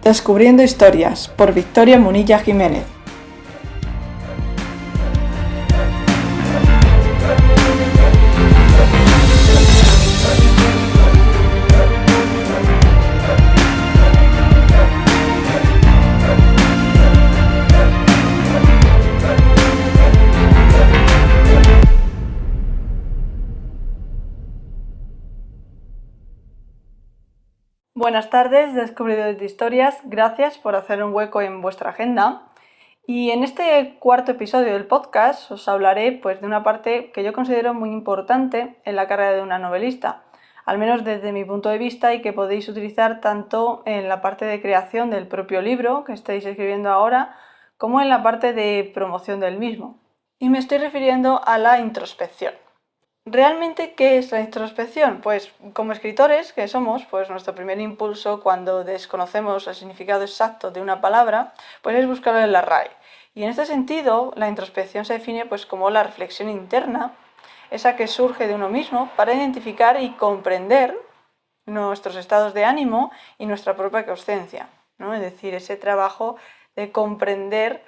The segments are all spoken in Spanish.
Descubriendo historias, por Victoria Munilla Jiménez. Buenas tardes, descubridores de historias. Gracias por hacer un hueco en vuestra agenda. Y en este cuarto episodio del podcast os hablaré de una parte que yo considero muy importante en la carrera de una novelista, al menos desde mi punto de vista, y que podéis utilizar tanto en la parte de creación del propio libro que estáis escribiendo ahora, como en la parte de promoción del mismo. Y me estoy refiriendo a la introspección. ¿Realmente qué es la introspección? Pues como escritores que somos, pues nuestro primer impulso cuando desconocemos el significado exacto de una palabra, pues es buscarlo en la RAE. Y en este sentido, la introspección se define como la reflexión interna, esa que surge de uno mismo para identificar y comprender nuestros estados de ánimo y nuestra propia consciencia, ¿no? Es decir, ese trabajo de comprender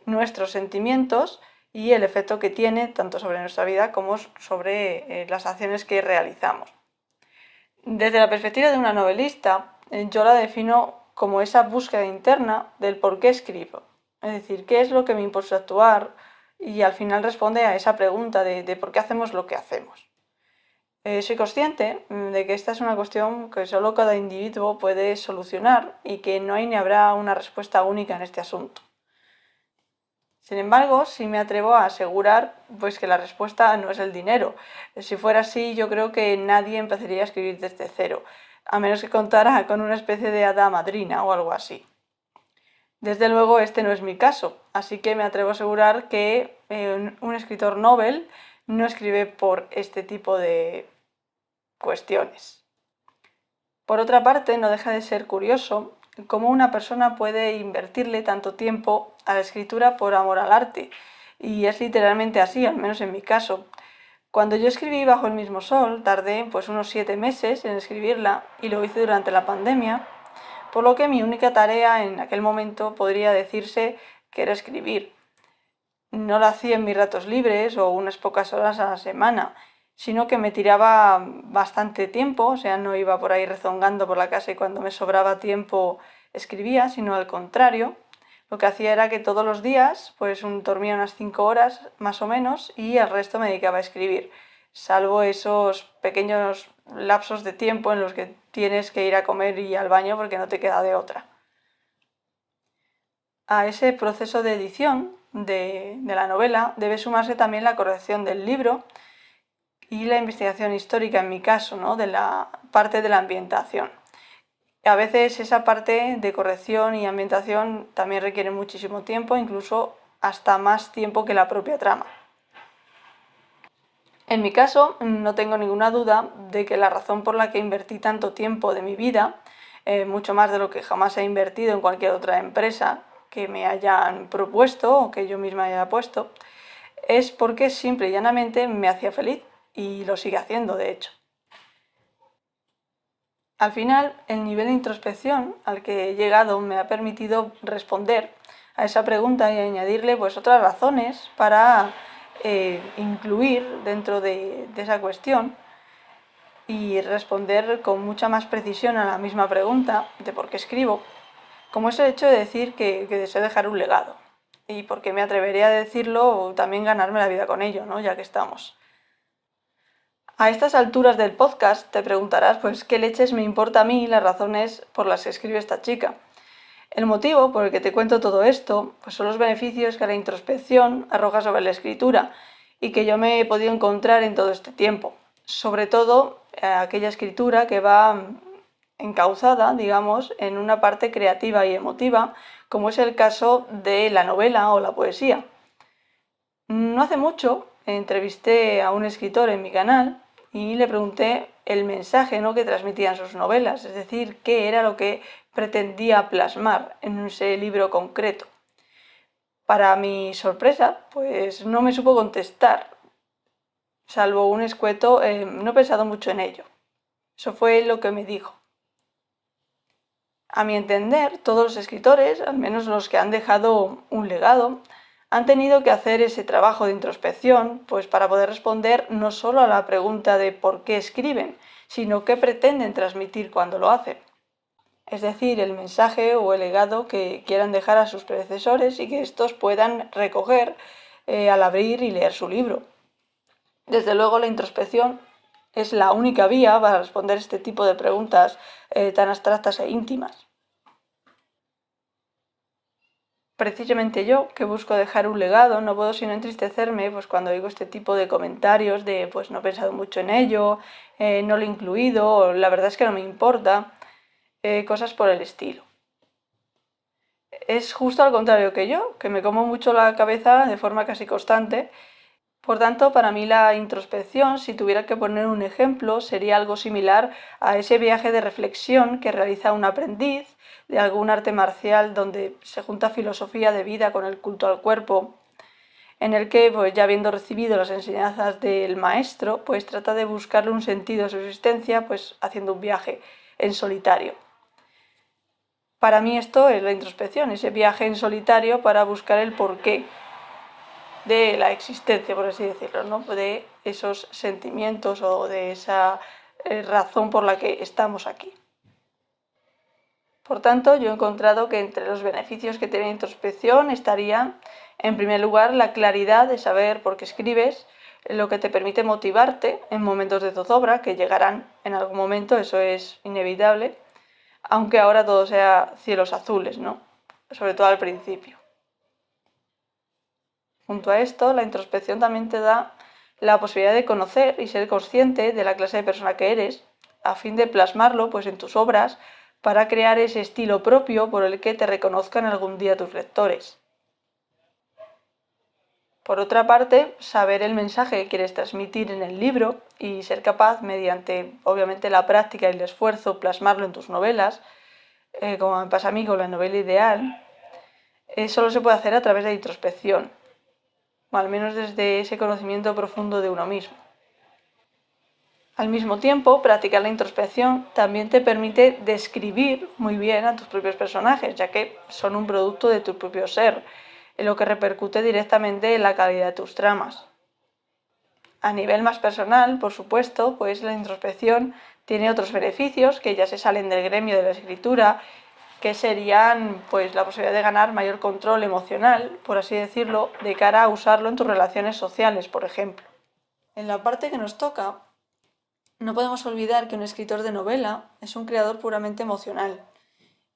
nuestros sentimientos y el efecto que tiene tanto sobre nuestra vida como sobre las acciones que realizamos. Desde la perspectiva de una novelista, yo la defino como esa búsqueda interna del por qué escribo. Es decir, qué es lo que me impulsa a actuar, y al final responde a esa pregunta de por qué hacemos lo que hacemos. Soy consciente de que esta es una cuestión que solo cada individuo puede solucionar y que no hay ni habrá una respuesta única en este asunto. Sin embargo, sí me atrevo a asegurar que la respuesta no es el dinero. Si fuera así, yo creo que nadie empezaría a escribir desde cero, a menos que contara con una especie de hada madrina o algo así. Desde luego este no es mi caso, así que me atrevo a asegurar que un escritor novel no escribe por este tipo de cuestiones. Por otra parte, no deja de ser curioso cómo una persona puede invertirle tanto tiempo a la escritura por amor al arte, y es literalmente así, al menos en mi caso. Cuando yo escribí Bajo el mismo sol, tardé unos 7 meses en escribirla y lo hice durante la pandemia, por lo que mi única tarea en aquel momento podría decirse que era escribir. No lo hacía en mis ratos libres o unas pocas horas a la semana, sino que me tiraba bastante tiempo, o sea, no iba por ahí rezongando por la casa y cuando me sobraba tiempo escribía, sino al contrario. Lo que hacía era que todos los días dormía unas 5 horas más o menos y el resto me dedicaba a escribir, salvo esos pequeños lapsos de tiempo en los que tienes que ir a comer y al baño porque no te queda de otra. A ese proceso de edición de la novela debe sumarse también la corrección del libro y la investigación histórica, en mi caso, ¿no?, de la parte de la ambientación. A veces esa parte de corrección y ambientación también requiere muchísimo tiempo, incluso hasta más tiempo que la propia trama. En mi caso, no tengo ninguna duda de que la razón por la que invertí tanto tiempo de mi vida, mucho más de lo que jamás he invertido en cualquier otra empresa que me hayan propuesto o que yo misma haya puesto, es porque simple y llanamente me hacía feliz, y lo sigue haciendo, de hecho. Al final, el nivel de introspección al que he llegado me ha permitido responder a esa pregunta y añadirle otras razones para incluir dentro de esa cuestión y responder con mucha más precisión a la misma pregunta de por qué escribo, como es el hecho de decir que deseo dejar un legado, y porque me atrevería a decirlo o también ganarme la vida con ello, ¿no?, ya que estamos. A estas alturas del podcast te preguntarás qué leches me importa a mí las razones por las que escribe esta chica. El motivo por el que te cuento todo esto son los beneficios que la introspección arroja sobre la escritura y que yo me he podido encontrar en todo este tiempo. Sobre todo aquella escritura que va encauzada, digamos, en una parte creativa y emotiva, como es el caso de la novela o la poesía. No hace mucho entrevisté a un escritor en mi canal y le pregunté el mensaje, ¿no?, que transmitían sus novelas, es decir, qué era lo que pretendía plasmar en ese libro concreto. Para mi sorpresa, no me supo contestar, salvo un escueto, no he pensado mucho en ello. Eso fue lo que me dijo. A mi entender, todos los escritores, al menos los que han dejado un legado, han tenido que hacer ese trabajo de introspección, pues para poder responder no solo a la pregunta de por qué escriben, sino qué pretenden transmitir cuando lo hacen. Es decir, el mensaje o el legado que quieran dejar a sus predecesores y que estos puedan recoger al abrir y leer su libro. Desde luego, la introspección es la única vía para responder este tipo de preguntas tan abstractas e íntimas. Precisamente yo, que busco dejar un legado, no puedo sino entristecerme pues cuando oigo este tipo de comentarios de pues no he pensado mucho en ello, no lo he incluido, o la verdad es que no me importa, cosas por el estilo. Es justo al contrario que yo, que me como mucho la cabeza de forma casi constante. Por tanto, para mí la introspección, si tuviera que poner un ejemplo, sería algo similar a ese viaje de reflexión que realiza un aprendiz de algún arte marcial donde se junta filosofía de vida con el culto al cuerpo, en el que, pues ya habiendo recibido las enseñanzas del maestro, pues trata de buscarle un sentido a su existencia, pues haciendo un viaje en solitario. Para mí esto es la introspección, ese viaje en solitario para buscar el porqué de la existencia, por así decirlo, ¿no? De esos sentimientos o de esa razón por la que estamos aquí. Por tanto, yo he encontrado que entre los beneficios que tiene la introspección estaría, en primer lugar, la claridad de saber por qué escribes, lo que te permite motivarte en momentos de zozobra, que llegarán en algún momento, eso es inevitable, aunque ahora todo sea cielos azules, ¿no? Sobre todo al principio. Junto a esto, la introspección también te da la posibilidad de conocer y ser consciente de la clase de persona que eres, a fin de plasmarlo pues, en tus obras para crear ese estilo propio por el que te reconozcan algún día tus lectores. Por otra parte, saber el mensaje que quieres transmitir en el libro y ser capaz, mediante obviamente la práctica y el esfuerzo, plasmarlo en tus novelas, como me pasa a mí con la novela ideal, solo se puede hacer a través de introspección, o al menos desde ese conocimiento profundo de uno mismo. Al mismo tiempo, practicar la introspección también te permite describir muy bien a tus propios personajes, ya que son un producto de tu propio ser, en lo que repercute directamente en la calidad de tus tramas. A nivel más personal, por supuesto, pues la introspección tiene otros beneficios que ya se salen del gremio de la escritura, que serían pues la posibilidad de ganar mayor control emocional, por así decirlo, de cara a usarlo en tus relaciones sociales, por ejemplo. En la parte que nos toca, no podemos olvidar que un escritor de novela es un creador puramente emocional.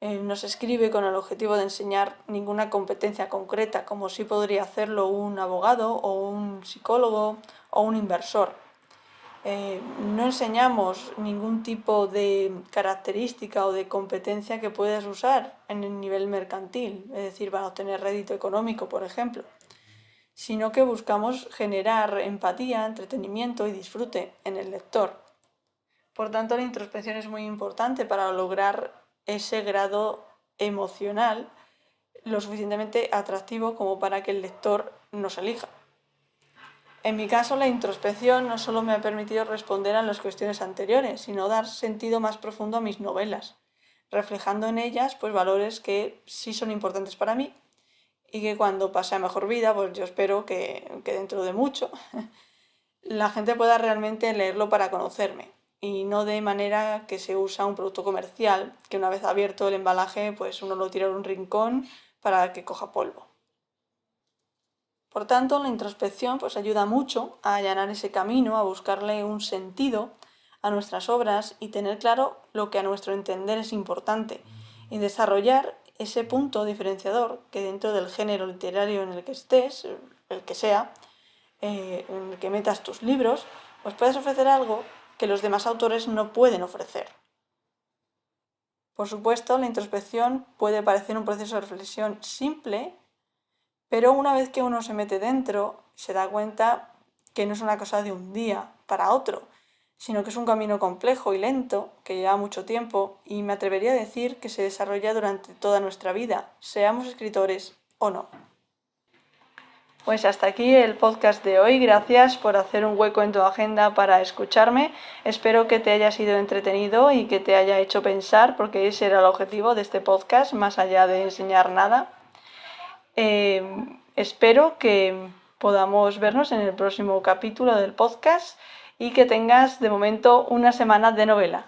No se escribe con el objetivo de enseñar ninguna competencia concreta, como sí podría hacerlo un abogado o un psicólogo o un inversor. No enseñamos ningún tipo de característica o de competencia que puedas usar en el nivel mercantil, es decir, para obtener rédito económico, por ejemplo, sino que buscamos generar empatía, entretenimiento y disfrute en el lector. Por tanto, la introspección es muy importante para lograr ese grado emocional lo suficientemente atractivo como para que el lector nos elija. En mi caso, la introspección no solo me ha permitido responder a las cuestiones anteriores, sino dar sentido más profundo a mis novelas, reflejando en ellas pues valores que sí son importantes para mí y que cuando pase a mejor vida, pues yo espero que dentro de mucho la gente pueda realmente leerlo para conocerme y no de manera que se usa un producto comercial que una vez abierto el embalaje pues uno lo tira en un rincón para que coja polvo. Por tanto, la introspección pues ayuda mucho a allanar ese camino, a buscarle un sentido a nuestras obras y tener claro lo que a nuestro entender es importante y desarrollar ese punto diferenciador que dentro del género literario en el que estés, el que sea, en el que metas tus libros, pues puedes ofrecer algo que los demás autores no pueden ofrecer. Por supuesto, la introspección puede parecer un proceso de reflexión simple, pero una vez que uno se mete dentro, se da cuenta que no es una cosa de un día para otro, sino que es un camino complejo y lento, que lleva mucho tiempo, y me atrevería a decir que se desarrolla durante toda nuestra vida, seamos escritores o no. Pues hasta aquí el podcast de hoy. Gracias por hacer un hueco en tu agenda para escucharme. Espero que te haya sido entretenido y que te haya hecho pensar, porque ese era el objetivo de este podcast, más allá de enseñar nada. Espero que podamos vernos en el próximo capítulo del podcast y que tengas de momento una semana de novela.